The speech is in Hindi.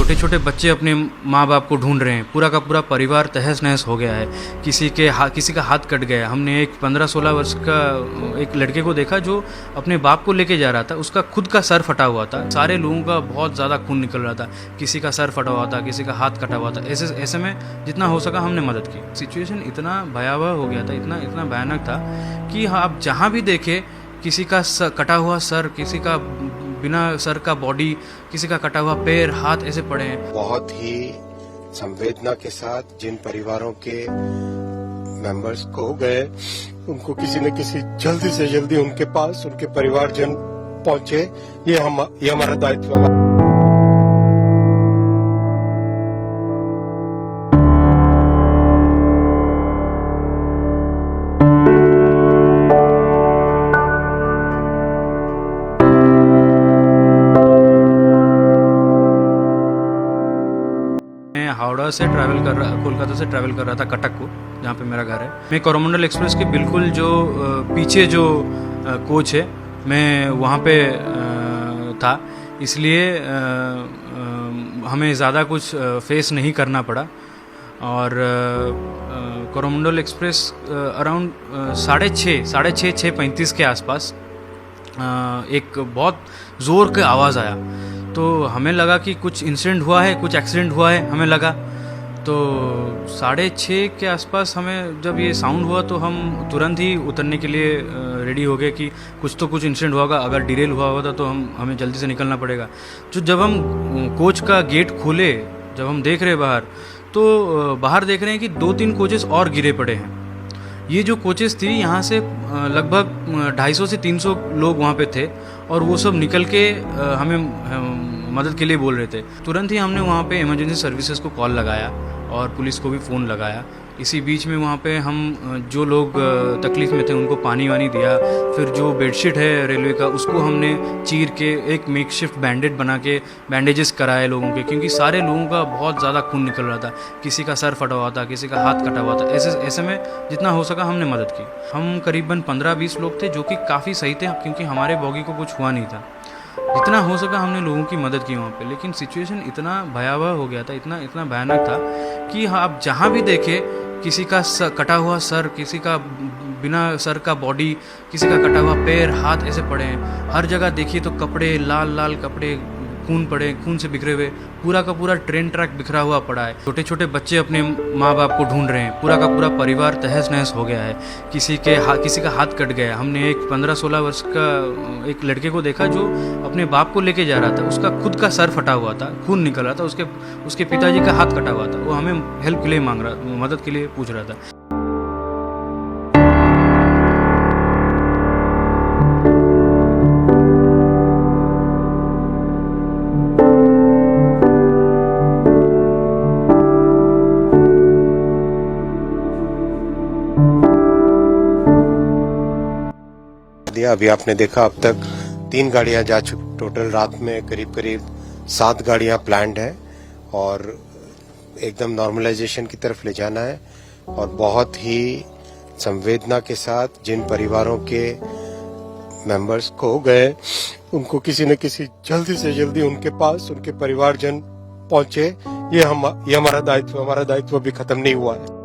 छोटे छोटे बच्चे अपने माँ बाप को ढूंढ रहे हैं, पूरा का पूरा परिवार तहस नहस हो गया है। किसी का हाथ कट गया। हमने एक 15-16 वर्ष का एक लड़के को देखा जो अपने बाप को लेके जा रहा था, उसका खुद का सर फटा हुआ था। सारे लोगों का बहुत ज़्यादा खून निकल रहा था, किसी का सर फटा हुआ था, किसी का हाथ कटा हुआ था। ऐसे में जितना हो सका हमने मदद की। सिचुएशन इतना भयावह हो गया था, इतना भयानक था कि आप जहाँ भी देखे किसी का कटा हुआ सर, किसी का बिना सर का बॉडी, किसी का कटा हुआ पैर हाथ ऐसे पड़े हैं। बहुत ही संवेदना के साथ जिन परिवारों के मेंबर्स खो गए, उनको किसी न किसी जल्दी से जल्दी उनके पास उनके परिवारजन पहुंचे, ये हमारा दायित्व है। हावड़ा से कोलकाता से ट्रैवल कर रहा था कटक को, जहाँ पे मेरा घर है। मैं कोरोमंडल एक्सप्रेस के बिल्कुल जो पीछे जो कोच है, मैं वहाँ पे था, इसलिए हमें ज़्यादा कुछ फेस नहीं करना पड़ा। और कोरोमंडल एक्सप्रेस अराउंड 6:35 के आसपास एक बहुत ज़ोर का आवाज़ आया, तो हमें लगा कि कुछ इंसिडेंट हुआ है, कुछ एक्सीडेंट हुआ है, हमें लगा। तो 6:30 के आसपास हमें जब ये साउंड हुआ तो हम तुरंत ही उतरने के लिए रेडी हो गए कि कुछ इंसिडेंट हुआ होगा, अगर डिरेल हुआ होगा तो हमें जल्दी से निकलना पड़ेगा। तो जब हम कोच का गेट खोले, जब हम देख रहे बाहर, तो बाहर देख रहे हैं कि 2-3 कोचेस और गिरे पड़े हैं। ये जो कोचेस थी, यहाँ से लगभग 250 से 300 लोग वहाँ पे थे, और वो सब निकल के हमें मदद के लिए बोल रहे थे। तुरंत ही हमने वहाँ पे इमरजेंसी सर्विसेज को कॉल लगाया और पुलिस को भी फ़ोन लगाया। इसी बीच में वहाँ पे हम जो लोग तकलीफ़ में थे उनको पानी वानी दिया। फिर जो बेडशीट है रेलवे का, उसको हमने चीर के एक मेकशिफ्ट बैंडेज बना के बैंडेजेस कराए लोगों के, क्योंकि सारे लोगों का बहुत ज़्यादा खून निकल रहा था। किसी का सर फटा हुआ था, किसी का हाथ कटा हुआ था। ऐसे में जितना हो सका हमने मदद की। हम करीबन 15-20 लोग थे, जो कि काफ़ी सही थे, क्योंकि हमारे बॉगी को कुछ हुआ नहीं था। जितना हो सका हमने लोगों की मदद की वहाँ पे। लेकिन सिचुएशन इतना भयावह हो गया था, इतना भयानक था कि आप जहाँ भी देखे किसी का कटा हुआ सर, किसी का बिना सर का बॉडी, किसी का कटा हुआ पैर हाथ ऐसे पड़े हैं। हर जगह देखिए तो कपड़े, लाल कपड़े, खून से बिखरे हुए, पूरा का पूरा ट्रेन ट्रैक बिखरा हुआ पड़ा है। छोटे छोटे बच्चे अपने माँ बाप को ढूंढ रहे हैं, पूरा का पूरा परिवार तहस नहस हो गया है। किसी का हाथ कट गया। हमने एक 15-16 वर्ष का एक लड़के को देखा जो अपने बाप को लेके जा रहा था, उसका खुद का सर फटा हुआ था, खून निकल रहा था, उसके पिताजी का हाथ कटा हुआ था। वो हमें हेल्प के लिए मदद के लिए पूछ रहा था। अभी आपने देखा अब तक 3 गाड़ियां जा चुकी। टोटल रात में करीब 7 गाड़ियां प्लान्ड है, और एकदम नॉर्मलाइजेशन की तरफ ले जाना है। और बहुत ही संवेदना के साथ जिन परिवारों के मेंबर्स खो गए, उनको किसी न किसी जल्दी से जल्दी उनके पास उनके परिवारजन पहुंचे, ये हमारा दायित्व भी खत्म नहीं हुआ है।